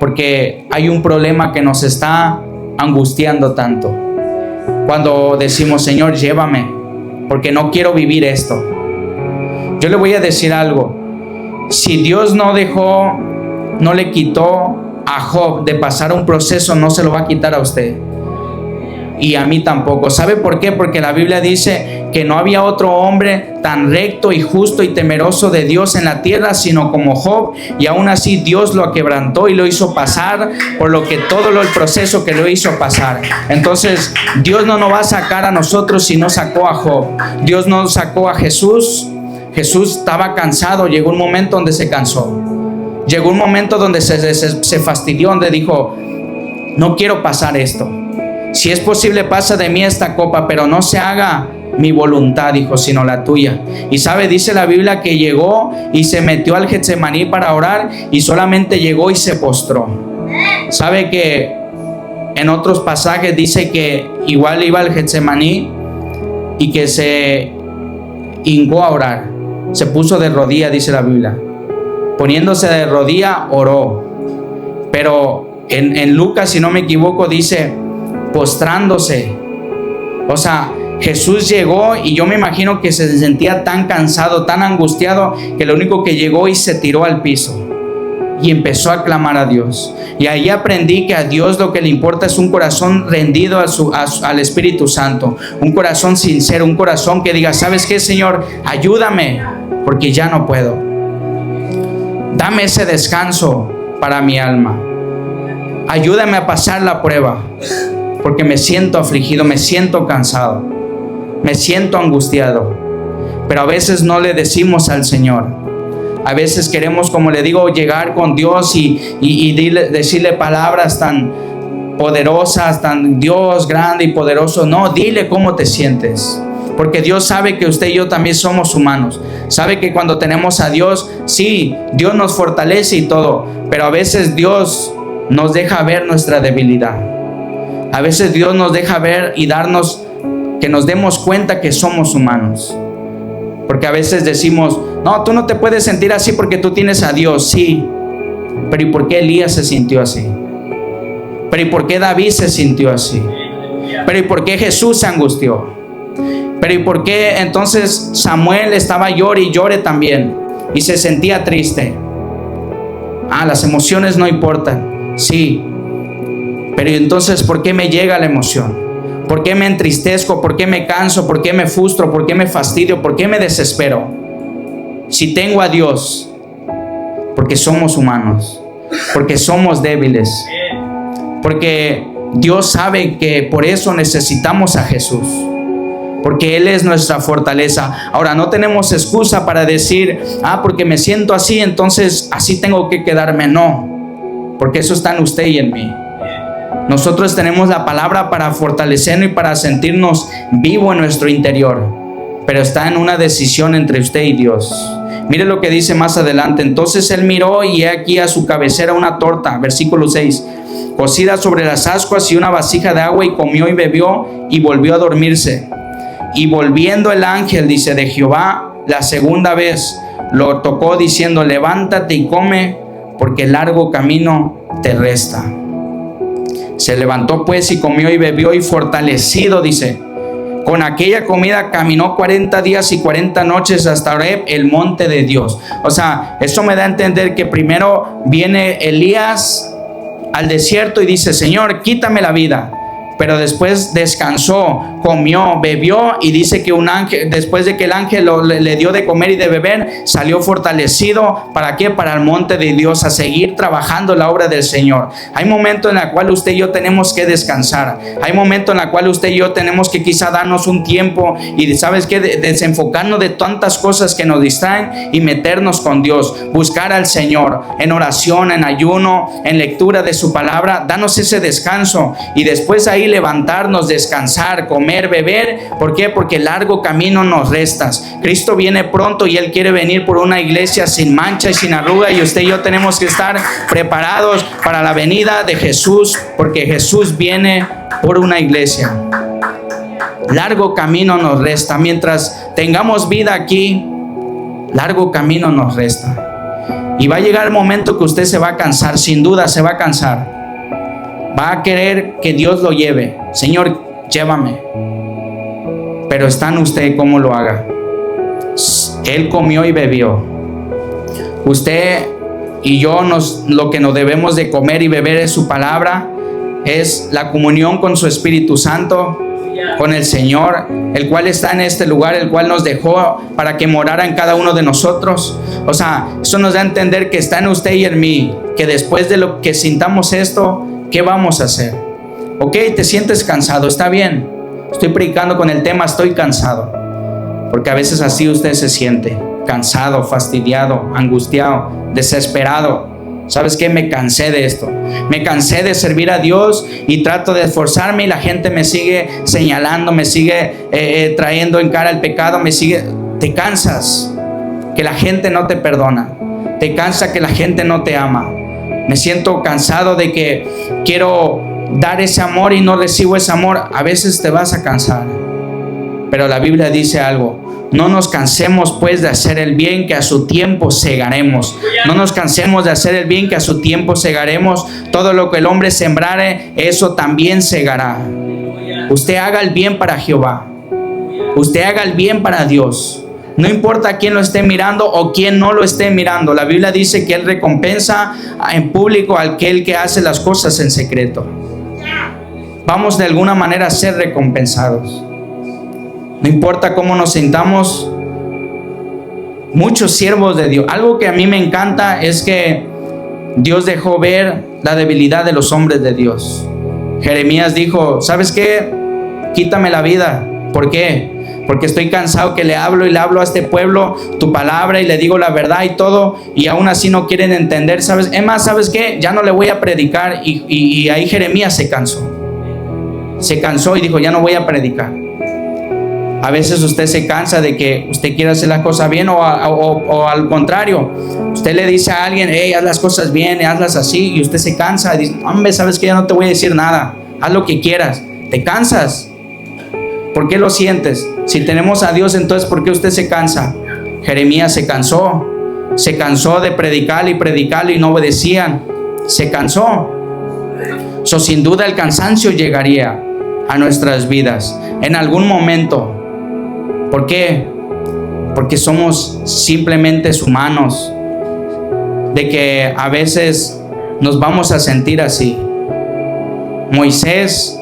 porque hay un problema que nos está angustiando tanto. Cuando decimos, Señor, llévame, porque no quiero vivir esto. Yo le voy a decir algo. Si Dios no le quitó a Job de pasar un proceso, no se lo va a quitar a usted. Y a mí tampoco. ¿Sabe por qué? Porque la Biblia dice que no había otro hombre tan recto y justo y temeroso de Dios en la tierra, sino como Job, y aún así Dios lo quebrantó y lo hizo pasar por el proceso que lo hizo pasar. Entonces Dios no nos va a sacar a nosotros si no sacó a Job. Dios no sacó a Jesús. Jesús estaba cansado, llegó un momento donde se cansó. Llegó un momento donde se fastidió, donde dijo, no quiero pasar esto. Si es posible, pasa de mí esta copa, pero no se haga mi voluntad, dijo, sino la tuya. Y sabe, dice la Biblia que llegó y se metió al Getsemaní para orar y solamente llegó y se postró. Sabe que en otros pasajes dice que igual iba al Getsemaní y que se hincó a orar. Se puso de rodilla, dice la Biblia. Poniéndose de rodilla, oró. Pero en Lucas, si no me equivoco, dice postrándose. O sea, Jesús llegó y yo me imagino que se sentía tan cansado, tan angustiado, que lo único que llegó y se tiró al piso y empezó a clamar a Dios. Y ahí aprendí que a Dios lo que le importa es un corazón rendido al Espíritu Santo, un corazón sincero, un corazón que diga, ¿sabes qué, Señor? Ayúdame, porque ya no puedo. Dame ese descanso para mi alma. Ayúdame a pasar la prueba, porque me siento afligido, me siento cansado, me siento angustiado. Pero a veces no le decimos al Señor. A veces queremos, como le digo, llegar con Dios y decirle palabras tan poderosas, tan Dios grande y poderoso. No, dile cómo te sientes. Porque Dios sabe que usted y yo también somos humanos. Sabe que cuando tenemos a Dios, sí, Dios nos fortalece y todo. Pero a veces Dios nos deja ver nuestra debilidad. A veces Dios nos deja ver y que nos demos cuenta que somos humanos. Porque a veces decimos, no, tú no te puedes sentir así porque tú tienes a Dios. Sí, pero ¿y por qué Elías se sintió así? ¿Pero y por qué David se sintió así? ¿Pero y por qué Jesús se angustió? ¿Pero y por qué entonces Samuel estaba llore y llore también y se sentía triste? Las emociones no importan. Sí, pero entonces ¿por qué me llega la emoción? ¿Por qué me entristezco? ¿Por qué me canso? ¿Por qué me frustro? ¿Por qué me fastidio? ¿Por qué me desespero? Si tengo a Dios, porque somos humanos, porque somos débiles, porque Dios sabe que por eso necesitamos a Jesús, porque Él es nuestra fortaleza. Ahora, no tenemos excusa para decir, porque me siento así, entonces así tengo que quedarme. No, porque eso está en usted y en mí. Nosotros tenemos la palabra para fortalecernos y para sentirnos vivos en nuestro interior, pero está en una decisión entre usted y Dios. Mire lo que dice más adelante. Entonces él miró y he aquí a su cabecera una torta, versículo 6, cocida sobre las ascuas y una vasija de agua, y comió y bebió y volvió a dormirse. Y volviendo el ángel, dice, de Jehová la segunda vez, lo tocó diciendo, levántate y come, porque largo camino te resta. Se levantó pues y comió y bebió, y fortalecido, dice, con aquella comida caminó 40 días y 40 noches hasta Horeb, el monte de Dios. O sea, eso me da a entender que primero viene Elías al desierto y dice, Señor, quítame la vida. Pero después descansó, comió, bebió, y dice que un ángel, después de que el ángel le dio de comer y de beber, salió fortalecido. ¿Para qué? Para el monte de Dios, a seguir trabajando la obra del Señor. Hay momentos en el cual usted y yo tenemos que descansar. Hay momentos en el cual usted y yo tenemos que quizá darnos un tiempo y, ¿sabes qué? Desenfocarnos de tantas cosas que nos distraen y meternos con Dios. Buscar al Señor en oración, en ayuno, en lectura de su palabra. Danos ese descanso y después ahí levantarnos, descansar, comer, beber. ¿Por qué? Porque largo camino nos restas. Cristo viene pronto y Él quiere venir por una iglesia sin mancha y sin arruga, y usted y yo tenemos que estar preparados para la venida de Jesús, porque Jesús viene por una iglesia. Largo camino nos resta. Mientras tengamos vida aquí, largo camino nos resta. Y va a llegar el momento que usted se va a cansar, sin duda se va a cansar. Va a querer que Dios lo lleve. Señor, llévame. Pero está en usted cómo lo haga. Él comió y bebió. Usted y yo lo que nos debemos de comer y beber es su palabra, es la comunión con su Espíritu Santo, con el Señor, el cual está en este lugar, el cual nos dejó para que morara en cada uno de nosotros. O sea, eso nos da a entender que está en usted y en mí, que después de lo que sintamos esto, ¿qué vamos a hacer? Ok, te sientes cansado, está bien. Estoy predicando con el tema, estoy cansado. Porque a veces así usted se siente, cansado, fastidiado, angustiado, desesperado. ¿Sabes qué? Me cansé de esto. Me cansé de servir a Dios y trato de esforzarme y la gente me sigue señalando, me sigue trayendo en cara el pecado, me sigue. Te cansas que la gente no te perdona. Te cansa que la gente no te ama. Me siento cansado de que quiero dar ese amor y no recibo ese amor. A veces te vas a cansar. Pero la Biblia dice algo. No nos cansemos pues de hacer el bien, que a su tiempo segaremos. No nos cansemos de hacer el bien, que a su tiempo segaremos. Todo lo que el hombre sembrare, eso también segará. Usted haga el bien para Jehová. Usted haga el bien para Dios. No importa quién lo esté mirando o quién no lo esté mirando. La Biblia dice que Él recompensa en público a aquel que hace las cosas en secreto. Vamos de alguna manera a ser recompensados. No importa cómo nos sintamos. Muchos siervos de Dios. Algo que a mí me encanta es que Dios dejó ver la debilidad de los hombres de Dios. Jeremías dijo, ¿sabes qué? Quítame la vida. ¿Por qué? Porque estoy cansado que le hablo a este pueblo tu palabra y le digo la verdad y todo, y aún así no quieren entender. ¿Sabes? Es más, ¿sabes qué? Ya no le voy a predicar. Y ahí Jeremías se cansó. Se cansó y dijo, ya no voy a predicar. A veces usted se cansa de que usted quiere hacer las cosas bien o al contrario. Usted le dice a alguien, hey, haz las cosas bien, hazlas así, y usted se cansa y dice, hombre, ¿sabes qué? Ya no te voy a decir nada. Haz lo que quieras. Te cansas. ¿Por qué lo sientes? Si tenemos a Dios, entonces ¿por qué usted se cansa? Jeremías se cansó. Se cansó de predicar y no obedecían. Se cansó. Sin duda el cansancio llegaría a nuestras vidas en algún momento. ¿Por qué? Porque somos simplemente humanos. De que a veces nos vamos a sentir así. Moisés,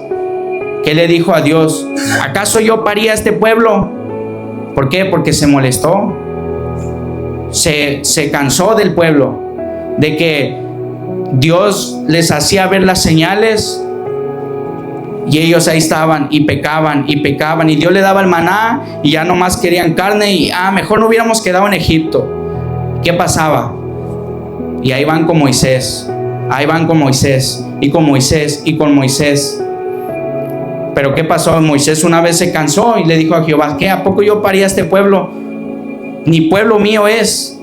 ¿qué le dijo a Dios? ¿Acaso yo paría a este pueblo? ¿Por qué? Porque se molestó. Se cansó del pueblo. De que Dios les hacía ver las señales y ellos ahí estaban y pecaban y Dios le daba el maná y ya nomás querían carne y mejor no hubiéramos quedado en Egipto. ¿Qué pasaba? Y ahí van con Moisés, y con Moisés. Pero ¿qué pasó? Moisés una vez se cansó y le dijo a Jehová, ¿qué? ¿A poco yo paría a este pueblo? Ni pueblo mío es.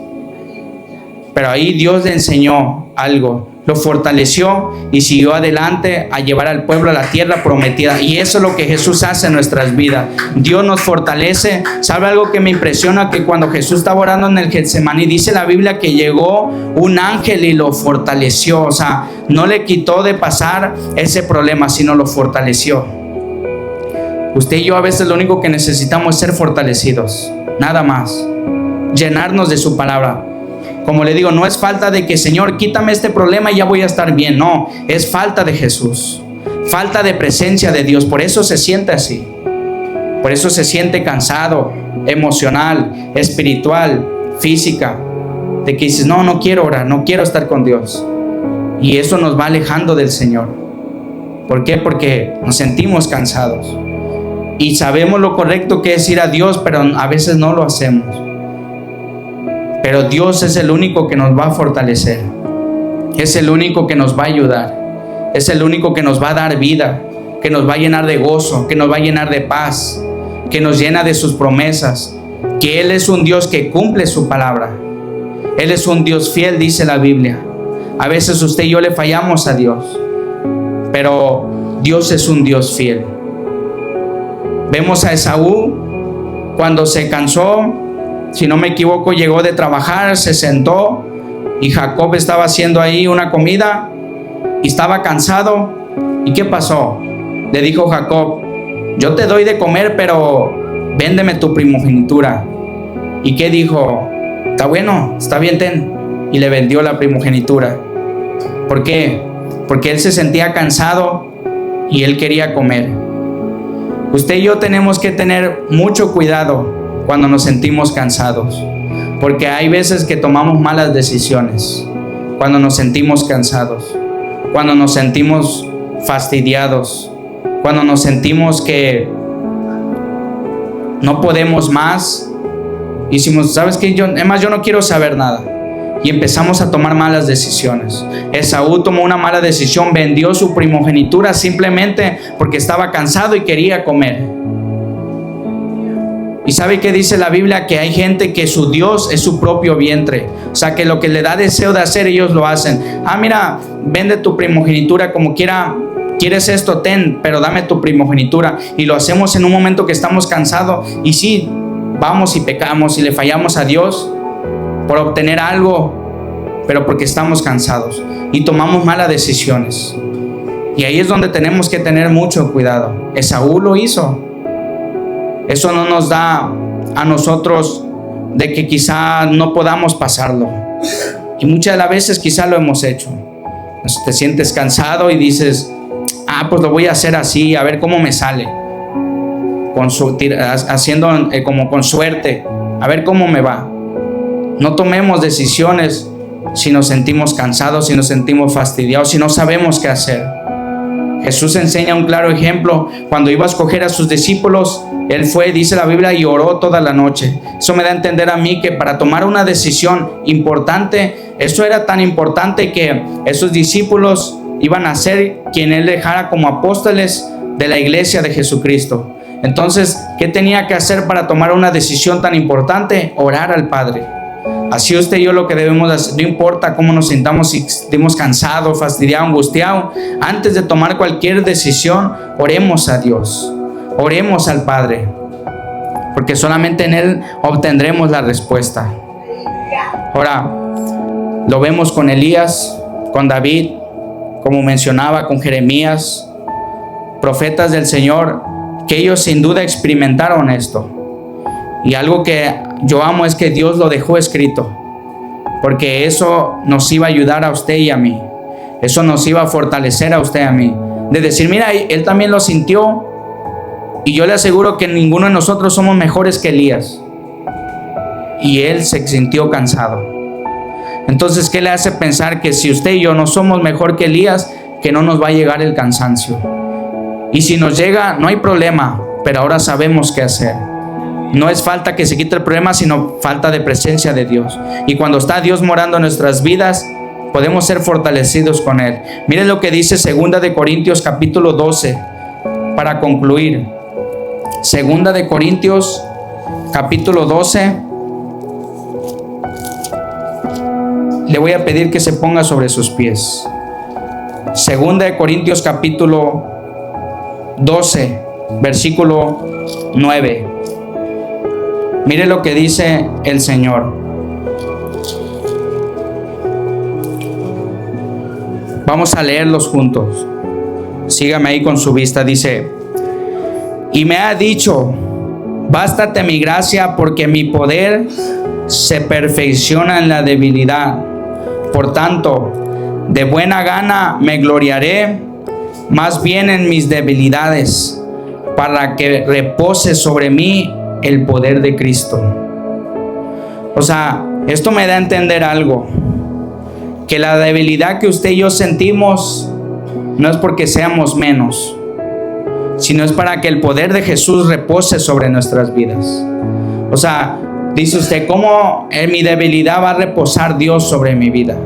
pero ahí Dios le enseñó algo, lo fortaleció y siguió adelante a llevar al pueblo a la tierra prometida. Y eso es lo que Jesús hace en nuestras vidas. Dios nos fortalece. ¿Sabe algo que me impresiona? Que cuando Jesús estaba orando en el Getsemaní, dice la Biblia que llegó un ángel y lo fortaleció. O sea, no le quitó de pasar ese problema, sino lo fortaleció. Usted y yo a veces lo único que necesitamos es ser fortalecidos, nada más, llenarnos de su palabra. Como le digo, no es falta de que, Señor, quítame este problema y ya voy a estar bien. No, es falta de Jesús, falta de presencia de Dios. Por eso se siente así. Por eso se siente cansado, emocional, espiritual, física. De que dices, no quiero orar, no quiero estar con Dios. Y eso nos va alejando del Señor. ¿Por qué? Porque nos sentimos cansados. Y sabemos lo correcto que es ir a Dios, pero a veces no lo hacemos. Pero Dios es el único que nos va a fortalecer. Es el único que nos va a ayudar. Es el único que nos va a dar vida, que nos va a llenar de gozo, que nos va a llenar de paz, que nos llena de sus promesas. Que Él es un Dios que cumple su palabra. Él es un Dios fiel, dice la Biblia. A veces usted y yo le fallamos a Dios, pero Dios es un Dios fiel. Vemos a Esaú cuando se cansó. Si no me equivoco, llegó de trabajar, se sentó y Jacob estaba haciendo ahí una comida y estaba cansado. ¿Y qué pasó? Le dijo Jacob, yo te doy de comer, pero véndeme tu primogenitura. ¿Y qué dijo? Está bueno, está bien, ten. Y le vendió la primogenitura. ¿Por qué? Porque él se sentía cansado y él quería comer. Usted y yo tenemos que tener mucho cuidado cuando nos sentimos cansados, porque hay veces que tomamos malas decisiones cuando nos sentimos cansados, cuando nos sentimos fastidiados, cuando nos sentimos que no podemos más y decimos, ¿sabes qué? Yo no quiero saber nada, y empezamos a tomar malas decisiones. Esaú tomó una mala decisión, vendió su primogenitura simplemente porque estaba cansado y quería comer. Y ¿sabe qué dice la Biblia? Que hay gente que su Dios es su propio vientre. O sea, que lo que le da deseo de hacer, ellos lo hacen. Mira, vende tu primogenitura como quiera. ¿Quieres esto? Ten, pero dame tu primogenitura. Y lo hacemos en un momento que estamos cansados. Y sí, vamos y pecamos y le fallamos a Dios por obtener algo, pero porque estamos cansados y tomamos malas decisiones. Y ahí es donde tenemos que tener mucho cuidado. Esaú lo hizo. Eso no nos da a nosotros de que quizá no podamos pasarlo. Y muchas de las veces quizá lo hemos hecho. Te sientes cansado y dices, pues lo voy a hacer así, a ver cómo me sale. Haciendo como con suerte, a ver cómo me va. No tomemos decisiones si nos sentimos cansados, si nos sentimos fastidiados, si no sabemos qué hacer. Jesús enseña un claro ejemplo. Cuando iba a escoger a sus discípulos, Él fue, dice la Biblia, y oró toda la noche. Eso me da a entender a mí que para tomar una decisión importante, eso era tan importante que esos discípulos iban a ser quien Él dejara como apóstoles de la iglesia de Jesucristo. Entonces, ¿qué tenía que hacer para tomar una decisión tan importante? Orar al Padre. Así usted y yo lo que debemos hacer, no importa cómo nos sintamos, si estemos cansados, fastidiados, angustiados, antes de tomar cualquier decisión, oremos a Dios, oremos al Padre, porque solamente en Él obtendremos la respuesta. Ahora, lo vemos con Elías, con David, como mencionaba, con Jeremías, profetas del Señor, que ellos sin duda experimentaron esto. Y algo que yo amo es que Dios lo dejó escrito, porque eso nos iba a ayudar a usted y a mí. Eso nos iba a fortalecer a usted y a mí. De decir, mira, Él también lo sintió, y yo le aseguro que ninguno de nosotros somos mejores que Elías. Y Él se sintió cansado. Entonces, ¿qué le hace pensar que si usted y yo no somos mejor que Elías, que no nos va a llegar el cansancio? Y si nos llega, no hay problema, pero ahora sabemos qué hacer. No es falta que se quite el problema, sino falta de presencia de Dios. Y cuando está Dios morando en nuestras vidas, podemos ser fortalecidos con Él. Miren lo que dice 2 de Corintios capítulo 12, para concluir. 2 de Corintios capítulo 12. le voy a pedir que se ponga sobre sus pies. Segunda de Corintios capítulo 12, versículo 9. Mire lo que dice el Señor. Vamos a leerlos juntos. Sígame ahí con su vista. Dice: y me ha dicho, bástate mi gracia, porque mi poder se perfecciona en la debilidad. Por tanto, de buena gana me gloriaré más bien en mis debilidades, para que repose sobre mí el poder de Cristo. O sea, esto me da a entender algo, que la debilidad que usted y yo sentimos no es porque seamos menos, sino es para que el poder de Jesús repose sobre nuestras vidas. O sea, dice usted, ¿cómo en mi debilidad va a reposar Dios sobre mi vida?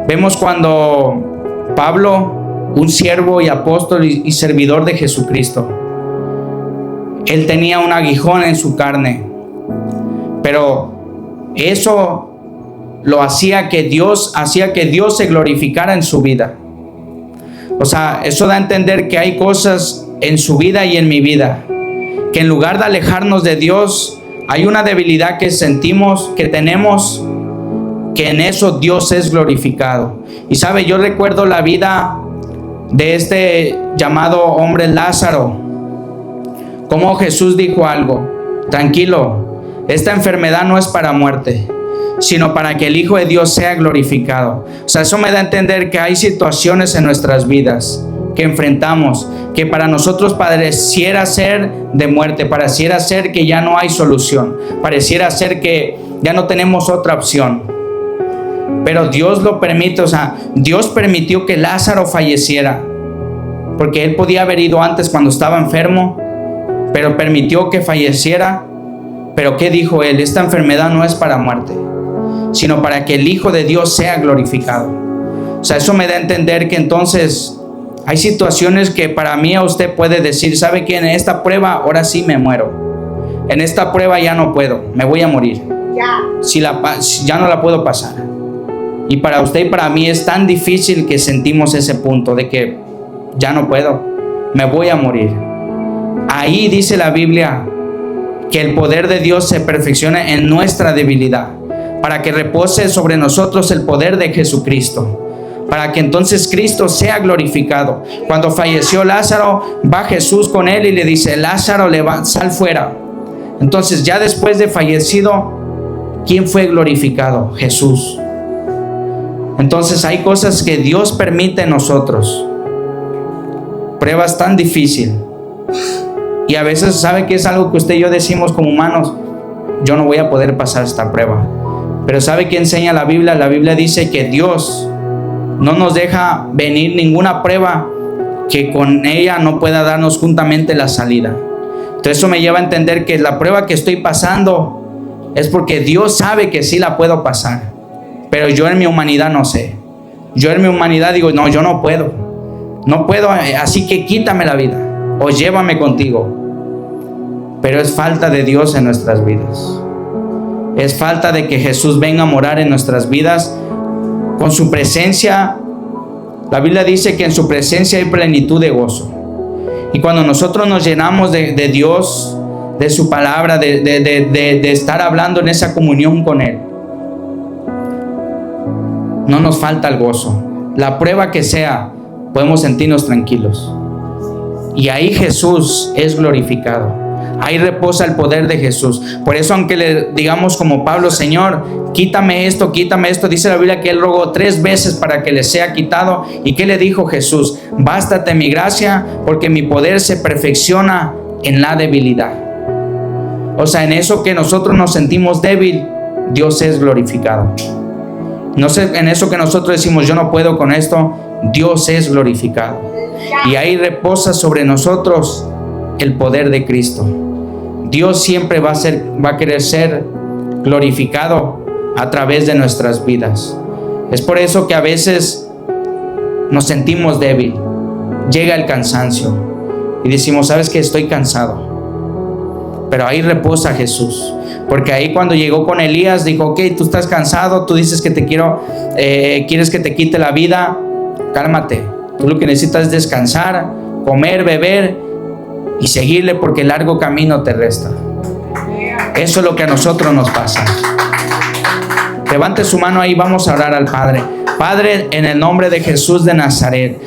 Vemos cuando Pablo, un siervo y apóstol y servidor de Jesucristo, él tenía un aguijón en su carne, pero eso lo hacía que Dios se glorificara en su vida. O sea, eso da a entender que hay cosas en su vida y en mi vida, que en lugar de alejarnos de Dios, hay una debilidad que sentimos, que tenemos, que en eso Dios es glorificado. Y sabe, yo recuerdo la vida de este llamado hombre Lázaro, como Jesús dijo algo: tranquilo, esta enfermedad no es para muerte, sino para que el Hijo de Dios sea glorificado. O sea, eso me da a entender que hay situaciones en nuestras vidas que enfrentamos, que para nosotros pareciera ser de muerte, pareciera ser que ya no hay solución, pareciera ser que ya no tenemos otra opción. Pero Dios lo permite. O sea, Dios permitió que Lázaro falleciera, porque él podía haber ido antes cuando estaba enfermo, pero permitió que falleciera. Pero ¿qué dijo él? Esta enfermedad no es para muerte, sino para que el Hijo de Dios sea glorificado. O sea, eso me da a entender que entonces hay situaciones que para mí a usted puede decir: ¿sabe qué? En esta prueba ahora sí me muero. En esta prueba ya no puedo, me voy a morir. Ya no la puedo pasar. Y para usted y para mí es tan difícil que sentimos ese punto de que ya no puedo, me voy a morir. Ahí dice la Biblia que el poder de Dios se perfecciona en nuestra debilidad, para que repose sobre nosotros el poder de Jesucristo, para que entonces Cristo sea glorificado. Cuando falleció Lázaro, va Jesús con él y le dice: Lázaro, sal fuera. Entonces, ya después de fallecido, ¿quién fue glorificado? Jesús. Entonces hay cosas que Dios permite en nosotros, pruebas tan difíciles, y a veces sabe que es algo que usted y yo decimos como humanos: yo no voy a poder pasar esta prueba. Pero ¿sabe qué enseña la Biblia? La Biblia dice que Dios no nos deja venir ninguna prueba que con ella no pueda darnos juntamente la salida. Entonces eso me lleva a entender que la prueba que estoy pasando es porque Dios sabe que sí la puedo pasar, pero yo en mi humanidad no sé. Yo en mi humanidad digo: no, yo no puedo, así que quítame la vida o llévame contigo. Pero es falta de Dios en nuestras vidas. Es falta de que Jesús venga a morar en nuestras vidas con su presencia. La Biblia dice que en su presencia hay plenitud de gozo. Y cuando nosotros nos llenamos de Dios, de su palabra, de estar hablando en esa comunión con Él, no nos falta el gozo. La prueba que sea, podemos sentirnos tranquilos. Y ahí Jesús es glorificado. Ahí reposa el poder de Jesús. Por eso, aunque le digamos como Pablo: Señor, quítame esto, dice la Biblia que Él rogó 3 veces para que le sea quitado. ¿Y qué le dijo Jesús? Bástate mi gracia, porque mi poder se perfecciona en la debilidad. O sea, en eso que nosotros nos sentimos débil, Dios es glorificado. No sé, en eso que nosotros decimos: yo no puedo con esto, Dios es glorificado. Y ahí reposa sobre nosotros el poder de Cristo. Dios siempre va a querer ser glorificado a través de nuestras vidas. Es por eso que a veces nos sentimos débil, llega el cansancio y decimos: ¿sabes qué? Estoy cansado. Pero ahí reposa Jesús. Porque ahí cuando llegó con Elías, dijo: ok, tú estás cansado, tú dices que quieres que te quite la vida. Cálmate. Tú lo que necesitas es descansar, comer, beber y seguirle, porque el largo camino te resta. Eso es lo que a nosotros nos pasa. Levante su mano ahí, vamos a orar al Padre. Padre, en el nombre de Jesús de Nazaret,